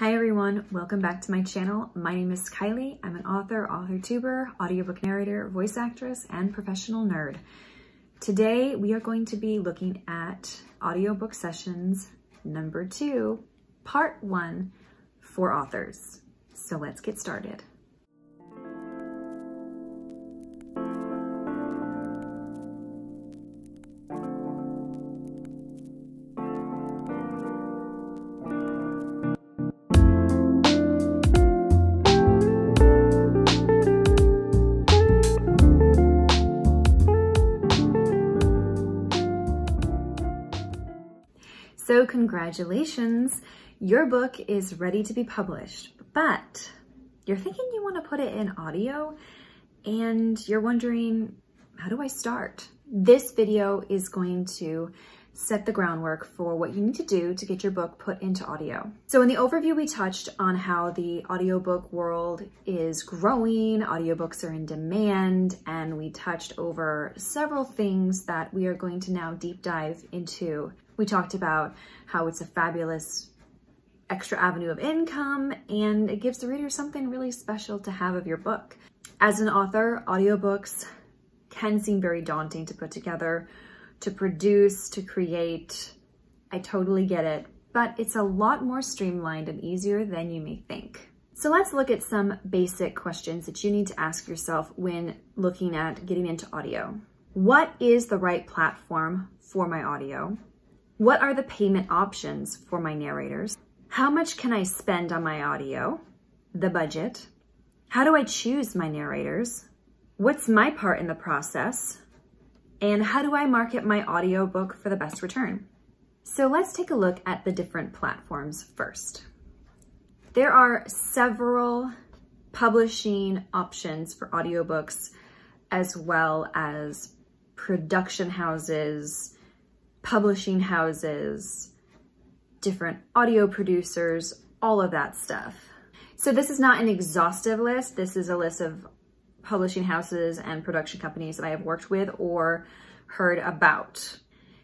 Hi everyone, welcome back to my channel. My name is Kylie. I'm an author, author-tuber, audiobook narrator, voice actress, and professional nerd. Today we are going to be looking at audiobook sessions number 2, part 1 for authors. So let's get started. So congratulations, your book is ready to be published, but you're thinking you want to put it in audio and you're wondering, how do I start? This video is going to set the groundwork for what you need to do to get your book put into audio. So in the overview, we touched on how the audiobook world is growing, audiobooks are in demand, and we touched over several things that we are going to now deep dive into. We talked about how it's a fabulous extra avenue of income and it gives the reader something really special to have of your book. As an author, audiobooks can seem very daunting to put together, to produce, to create. I totally get it, but it's a lot more streamlined and easier than you may think. So let's look at some basic questions that you need to ask yourself when looking at getting into audio. What is the right platform for my audio? What are the payment options for my narrators? How much can I spend on my audio? The budget. How do I choose my narrators? What's my part in the process? And how do I market my audiobook for the best return? So let's take a look at the different platforms first. There are several publishing options for audiobooks, as well as production houses, publishing houses, different audio producers, all of that stuff. So this is not an exhaustive list. This is a list of publishing houses and production companies that I have worked with or heard about.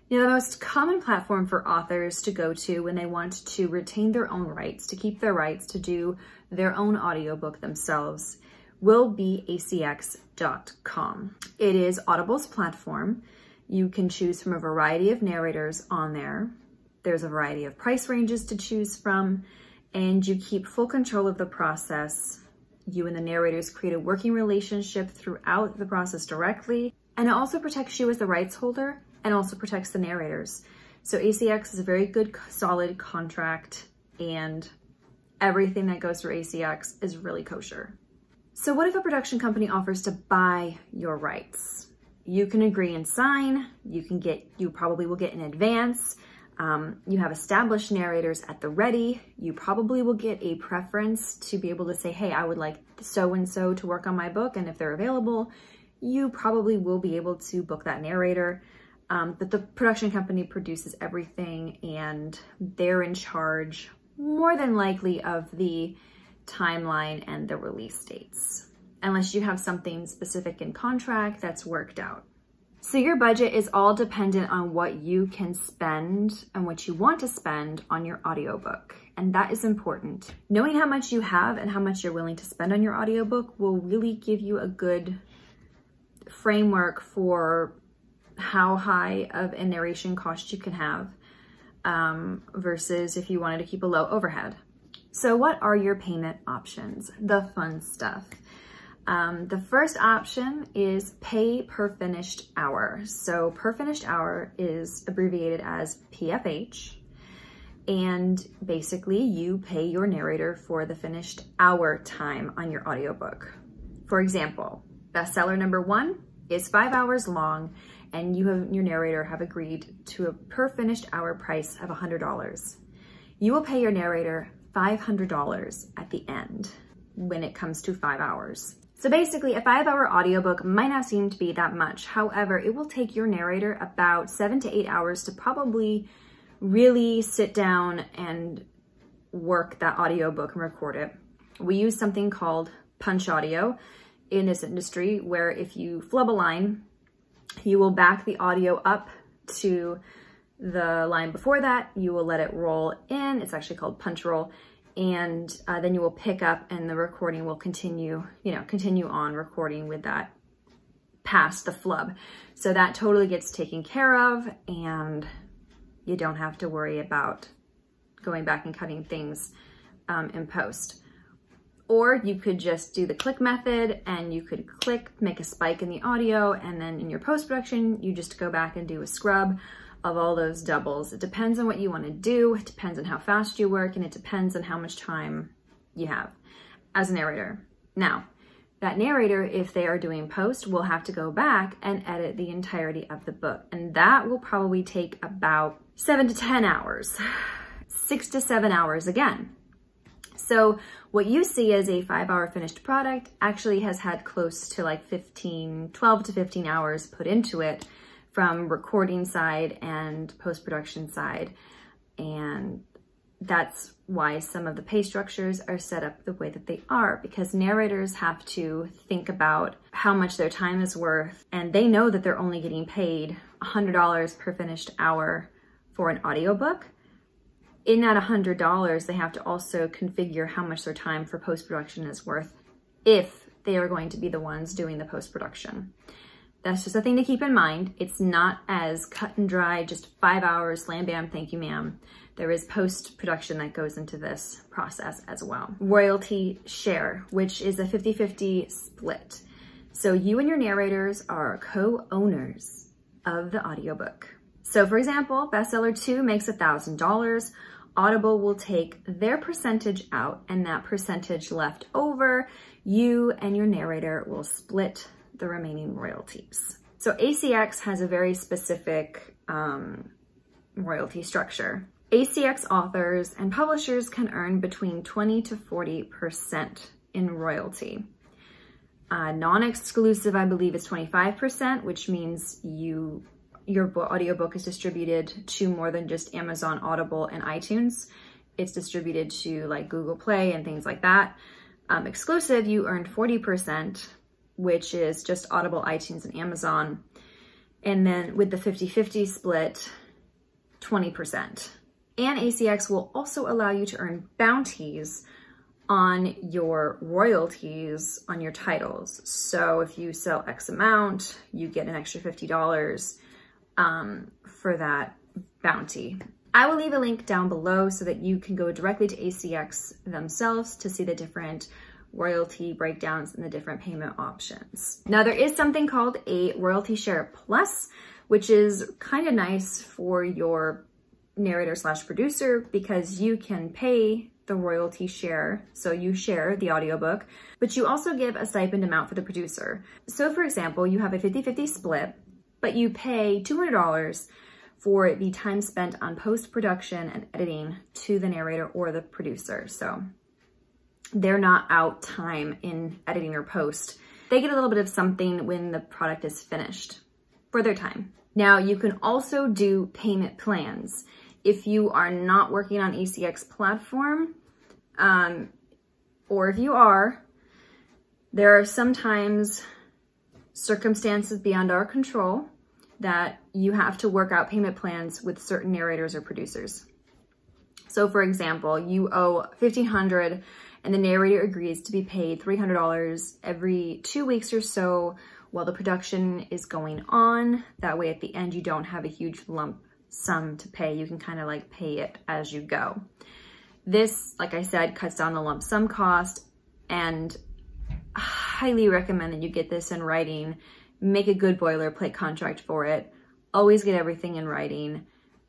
Now, the most common platform for authors to go to when they want to retain their own rights, to keep their rights to do their own audiobook themselves, will be acx.com. It is Audible's platform. You can choose from a variety of narrators on there. There's a variety of price ranges to choose from, and you keep full control of the process. You and the narrators create a working relationship throughout the process directly, and it also protects you as the rights holder and also protects the narrators. So ACX is a very good, solid contract, and everything that goes through ACX is really kosher. So what if a production company offers to buy your rights? You can agree and sign, you probably will get an advance. You have established narrators at the ready. You probably will get a preference to be able to say, hey, I would like so-and-so to work on my book. And if they're available, you probably will be able to book that narrator. But the production company produces everything and they're in charge more than likely of the timeline and the release dates, unless you have something specific in contract that's worked out. So your budget is all dependent on what you can spend and what you want to spend on your audiobook. And that is important. Knowing how much you have and how much you're willing to spend on your audiobook will really give you a good framework for how high of a narration cost you can have versus if you wanted to keep a low overhead. So what are your payment options? The fun stuff. The first option is pay per finished hour. So per finished hour is abbreviated as PFH. And basically you pay your narrator for the finished hour time on your audiobook. For example, bestseller number 1 is 5 hours long and your narrator have agreed to a per finished hour price of $100. You will pay your narrator $500 at the end when it comes to 5 hours. So basically a 5-hour audiobook might not seem to be that much. However, it will take your narrator about 7 to 8 hours to probably really sit down and work that audiobook and record it. We use something called punch audio in this industry, where if you flub a line, you will back the audio up to the line before that. You will let it roll in. It's actually called punch roll. and then you will pick up and the recording will continue, continue on recording with that past the flub. So that totally gets taken care of, and you don't have to worry about going back and cutting things in post. Or you could just do the click method, and you could click, make a spike in the audio, and then in your post-production, you just go back and do a scrub of all those doubles. It depends on what you want to do, it depends on how fast you work, and it depends on how much time you have as a narrator. Now, that narrator, if they are doing post, will have to go back and edit the entirety of the book, and that will probably take about 7 to 10 hours, 6 to 7 hours again. So what you see as a 5-hour finished product actually has had close to like 12 to 15 hours put into it from recording side and post-production side. And that's why some of the pay structures are set up the way that they are, because narrators have to think about how much their time is worth, and they know that they're only getting paid $100 per finished hour for an audiobook. In that $100, they have to also configure how much their time for post-production is worth if they are going to be the ones doing the post-production. That's just a thing to keep in mind. It's not as cut and dry, just 5 hours, slam bam, thank you ma'am. There is post-production that goes into this process as well. Royalty share, which is a 50-50 split. So you and your narrators are co-owners of the audiobook. So for example, Bestseller 2 makes $1,000. Audible will take their percentage out, and that percentage left over, you and your narrator will split the remaining royalties. So ACX has a very specific royalty structure. ACX authors and publishers can earn between 20 to 40% in royalty. Non-exclusive, I believe, is 25%, which means your audiobook is distributed to more than just Amazon, Audible, and iTunes. It's distributed to like Google Play and things like that. Exclusive, you earn 40%, which is just Audible, iTunes, and Amazon. And then with the 50-50 split, 20%. And ACX will also allow you to earn bounties on your royalties on your titles. So if you sell X amount, you get an extra $50 for that bounty. I will leave a link down below so that you can go directly to ACX themselves to see the different royalty breakdowns and the different payment options. Now there is something called a royalty share plus, which is kind of nice for your narrator / producer, because you can pay the royalty share, so you share the audiobook, but you also give a stipend amount for the producer. So for example, you have a 50-50 split, but you pay $200 for the time spent on post-production and editing to the narrator or the producer. So they're not out time in editing or post. They get a little bit of something when the product is finished for their time. Now you can also do payment plans. If you are not working on ACX platform, or if you are, there are sometimes circumstances beyond our control that you have to work out payment plans with certain narrators or producers. So for example, you owe $1,500 and the narrator agrees to be paid $300 every 2 weeks or so while the production is going on. That way at the end, you don't have a huge lump sum to pay. You can kind of like pay it as you go. This, like I said, cuts down the lump sum cost, and I highly recommend that you get this in writing. Make a good boilerplate contract for it. Always get everything in writing.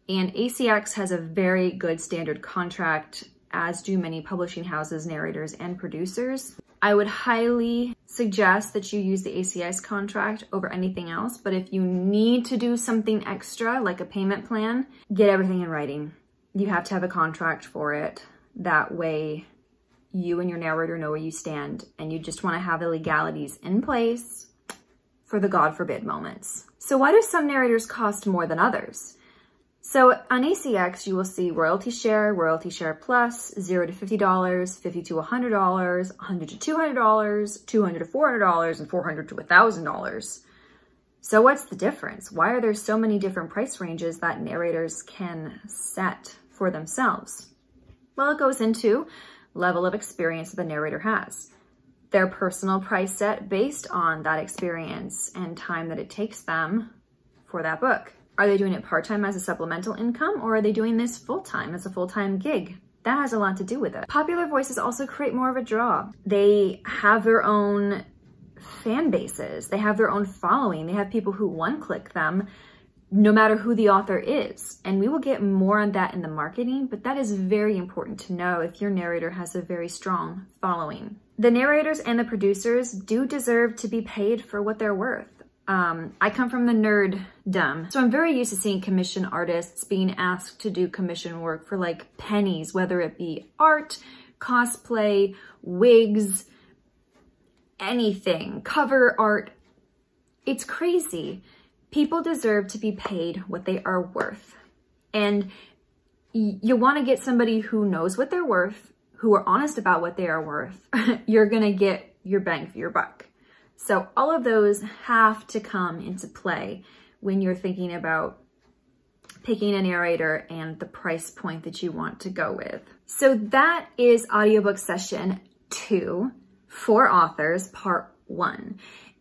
And ACX has a very good standard contract, as do many publishing houses, narrators, and producers. I would highly suggest that you use the ACX contract over anything else, but if you need to do something extra, like a payment plan, get everything in writing. You have to have a contract for it. That way, you and your narrator know where you stand, and you just want to have the legalities in place for the God forbid moments. So why do some narrators cost more than others? So on ACX, you will see royalty share plus, $0 to $50, $50 to $100, $100 to $200, $200 to $400, and $400 to $1,000. So what's the difference? Why are there so many different price ranges that narrators can set for themselves? Well, it goes into level of experience that the narrator has, their personal price set based on that experience and time that it takes them for that book. Are they doing it part-time as a supplemental income, or are they doing this full-time as a full-time gig? That has a lot to do with it. Popular voices also create more of a draw. They have their own fan bases. They have their own following. They have people who one-click them no matter who the author is. And we will get more on that in the marketing, but that is very important to know if your narrator has a very strong following. The narrators and the producers do deserve to be paid for what they're worth. I come from the nerddom, so I'm very used to seeing commission artists being asked to do commission work for like pennies, whether it be art, cosplay, wigs, anything, cover art. It's crazy. People deserve to be paid what they are worth. And you want to get somebody who knows what they're worth, who are honest about what they are worth. You're going to get your bang for your buck. So all of those have to come into play when you're thinking about picking a narrator and the price point that you want to go with. So that is audiobook session 2 for authors, part 1.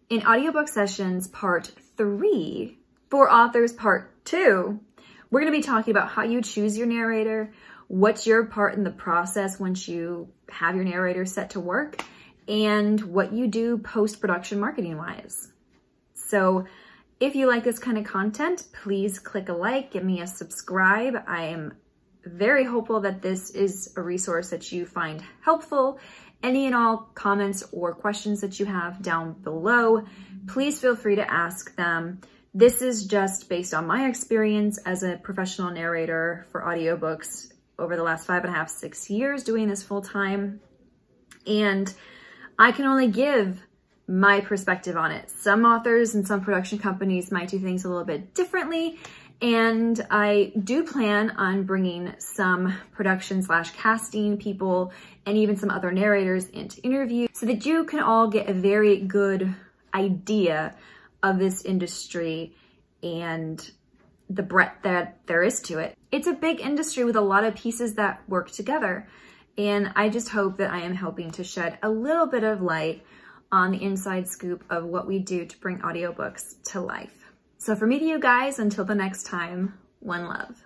In audiobook sessions, part 3 for authors, part 2, we're going to be talking about how you choose your narrator, what's your part in the process once you have your narrator set to work, and what you do post-production marketing-wise. So if you like this kind of content, please click a like, give me a subscribe. I am very hopeful that this is a resource that you find helpful. Any and all comments or questions that you have down below, please feel free to ask them. This is just based on my experience as a professional narrator for audiobooks over the last 5.5, 6 years doing this full time. And I can only give my perspective on it. Some authors and some production companies might do things a little bit differently. And I do plan on bringing some production/casting people and even some other narrators into interviews so that you can all get a very good idea of this industry and the breadth that there is to it. It's a big industry with a lot of pieces that work together. And I just hope that I am helping to shed a little bit of light on the inside scoop of what we do to bring audiobooks to life. So from me to you guys, until the next time, one love.